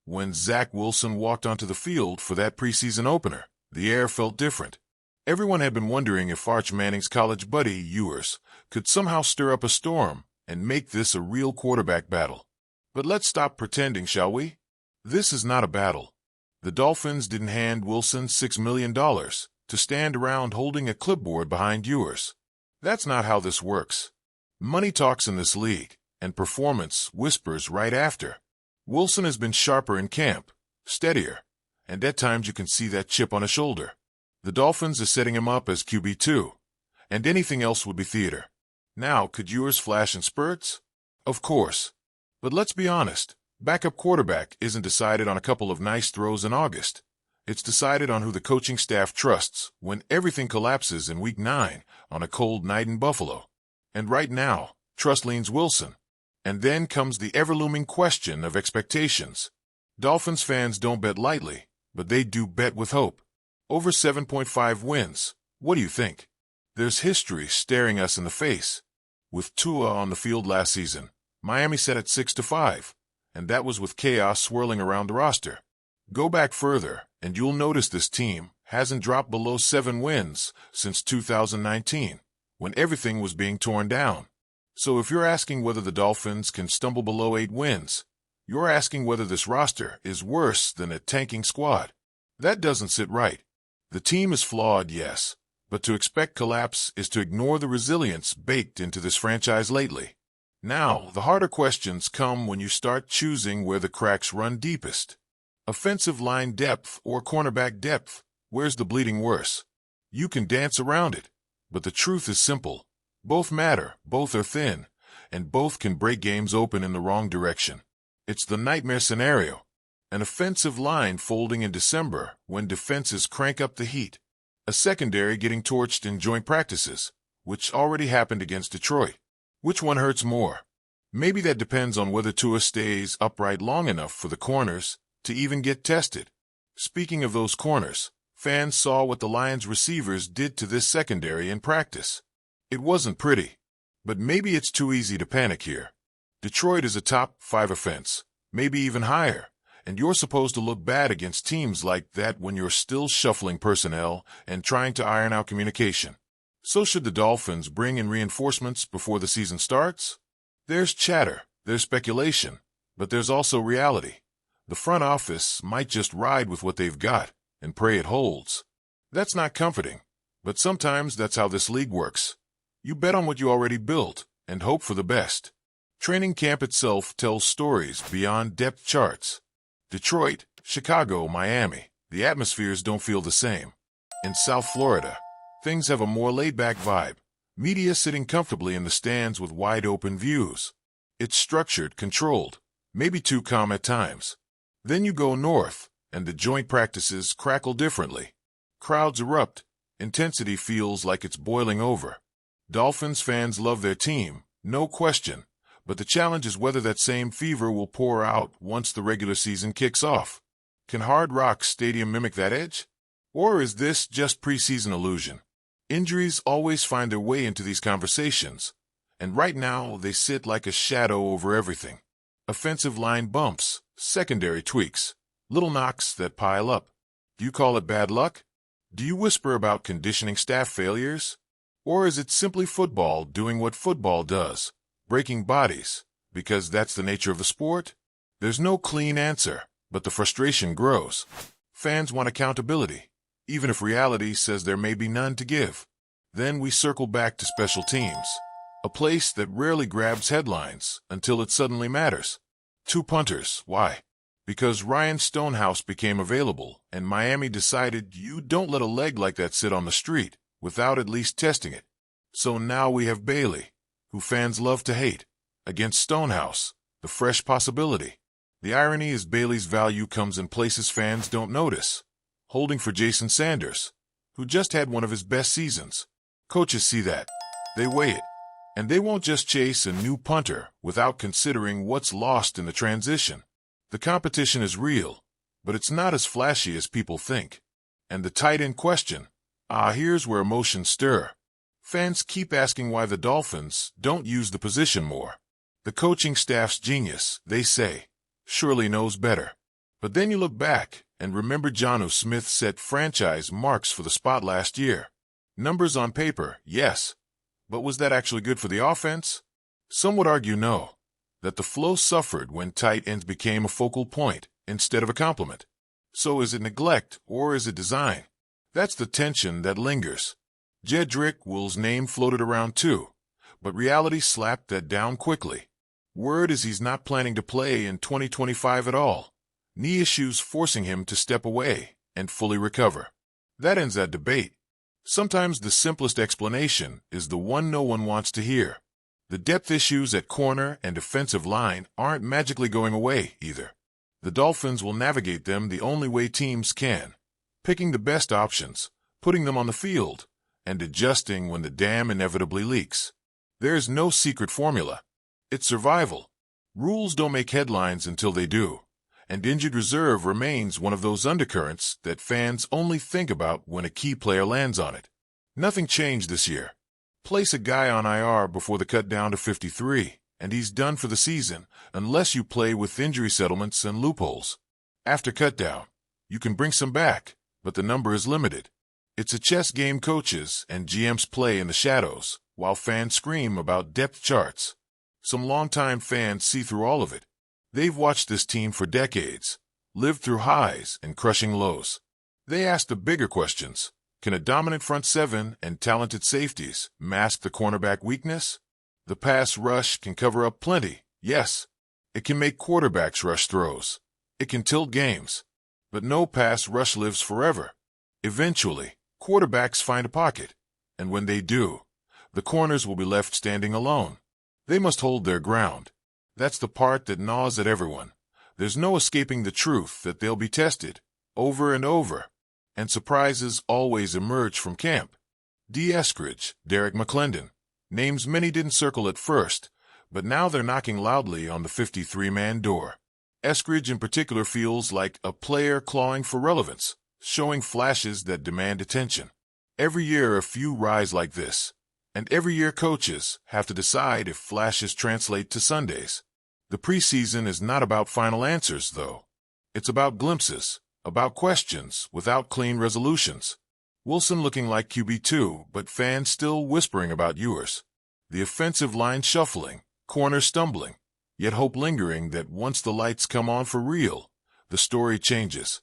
When Zach Wilson walked onto the field for that preseason opener, the air felt different. Everyone had been wondering if Arch Manning's college buddy, Ewers, could somehow stir up a storm and make this a real quarterback battle. But let's stop pretending, shall we? This is not a battle. The Dolphins didn't hand Wilson $6 million to stand around holding a clipboard behind Ewers. That's not how this works. Money talks in this league, and performance whispers right after. Wilson has been sharper in camp, steadier, and at times you can see that chip on his shoulder. The Dolphins are setting him up as QB2, and anything else would be theater. Now, could Ewers flash in spurts? Of course. But let's be honest, backup quarterback isn't decided on a couple of nice throws in August. It's decided on who the coaching staff trusts when everything collapses in Week 9 on a cold night in Buffalo. And right now, trust leans Wilson. And then comes the ever-looming question of expectations. Dolphins fans don't bet lightly, but they do bet with hope. Over 7.5 wins. What do you think? There's history staring us in the face. With Tua on the field last season, Miami set at 6-5, and that was with chaos swirling around the roster. Go back further, and you'll notice this team hasn't dropped below 7 wins since 2019, when everything was being torn down. So if you're asking whether the Dolphins can stumble below 8 wins, you're asking whether this roster is worse than a tanking squad. That doesn't sit right. The team is flawed, yes, but to expect collapse is to ignore the resilience baked into this franchise lately. Now, the harder questions come when you start choosing where the cracks run deepest. Offensive line depth or cornerback depth, where's the bleeding worse? You can dance around it, but the truth is simple. Both matter, both are thin, and both can break games open in the wrong direction. It's the nightmare scenario. An offensive line folding in December when defenses crank up the heat. A secondary getting torched in joint practices, which already happened against Detroit. Which one hurts more? Maybe that depends on whether Tua stays upright long enough for the corners to even get tested. Speaking of those corners, fans saw what the Lions receivers did to this secondary in practice. It wasn't pretty, but maybe it's too easy to panic here. Detroit is a top 5 offense, maybe even higher, and you're supposed to look bad against teams like that when you're still shuffling personnel and trying to iron out communication. So should the Dolphins bring in reinforcements before the season starts? There's chatter, there's speculation, but there's also reality. The front office might just ride with what they've got and pray it holds. That's not comforting, but sometimes that's how this league works. You bet on what you already built and hope for the best. Training camp itself tells stories beyond depth charts. Detroit, Chicago, Miami, the atmospheres don't feel the same. In South Florida, things have a more laid-back vibe. Media sitting comfortably in the stands with wide-open views. It's structured, controlled, maybe too calm at times. Then you go north, and the joint practices crackle differently. Crowds erupt. Intensity feels like it's boiling over. Dolphins fans love their team, no question, but the challenge is whether that same fever will pour out once the regular season kicks off. Can Hard Rock Stadium mimic that edge? Or is this just preseason illusion? Injuries always find their way into these conversations, and right now they sit like a shadow over everything. Offensive line bumps, secondary tweaks, little knocks that pile up. Do you call it bad luck? Do you whisper about conditioning staff failures? Or is it simply football doing what football does, breaking bodies, because that's the nature of the sport? There's no clean answer, but the frustration grows. Fans want accountability, even if reality says there may be none to give. Then we circle back to special teams, a place that rarely grabs headlines until it suddenly matters. 2 punters, why? Because Ryan Stonehouse became available, and Miami decided you don't let a leg like that sit on the street without at least testing it. So now we have Bailey, who fans love to hate, against Stonehouse, the fresh possibility. The irony is Bailey's value comes in places fans don't notice. Holding for Jason Sanders, who just had one of his best seasons. Coaches see that. They weigh it. And they won't just chase a new punter without considering what's lost in the transition. The competition is real, but it's not as flashy as people think. And the tight end question, here's where emotions stir. Fans keep asking why the Dolphins don't use the position more. The coaching staff's genius, they say, surely knows better. But then you look back and remember Jonnu Smith set franchise marks for the spot last year. Numbers on paper, yes. But was that actually good for the offense? Some would argue no, that the flow suffered when tight ends became a focal point instead of a complement. So is it neglect or is it design? That's the tension that lingers. Jedrick Will's name floated around too, but reality slapped that down quickly. Word is he's not planning to play in 2025 at all. Knee issues forcing him to step away and fully recover. That ends that debate. Sometimes the simplest explanation is the one no one wants to hear. The depth issues at corner and defensive line aren't magically going away either. The Dolphins will navigate them the only way teams can, picking the best options, putting them on the field, and adjusting when the dam inevitably leaks. There's no secret formula. It's survival. Rules don't make headlines until they do, and injured reserve remains one of those undercurrents that fans only think about when a key player lands on it. Nothing changed this year. Place a guy on IR before the cut down to 53, and he's done for the season unless you play with injury settlements and loopholes. After cutdown, you can bring some back, but the number is limited. It's a chess game coaches and GMs play in the shadows, while fans scream about depth charts. Some longtime fans see through all of it. They've watched this team for decades, lived through highs and crushing lows. They ask the bigger questions. Can a dominant front seven and talented safeties mask the cornerback weakness? The pass rush can cover up plenty, yes. It can make quarterbacks rush throws. It can tilt games. But no pass rush lives forever. Eventually, quarterbacks find a pocket, and when they do, the corners will be left standing alone. They must hold their ground. That's the part that gnaws at everyone. There's no escaping the truth that they'll be tested, over and over, and surprises always emerge from camp. D. Eskridge, Derek McClendon, names many didn't circle at first, but now they're knocking loudly on the 53-man door. Eskridge in particular feels like a player clawing for relevance, showing flashes that demand attention. Every year a few rise like this, and every year coaches have to decide if flashes translate to Sundays. The preseason is not about final answers, though. It's about glimpses, about questions without clean resolutions. Wilson looking like QB2, but fans still whispering about Ewers. The offensive line shuffling, corners stumbling, yet hope lingering that once the lights come on for real, the story changes.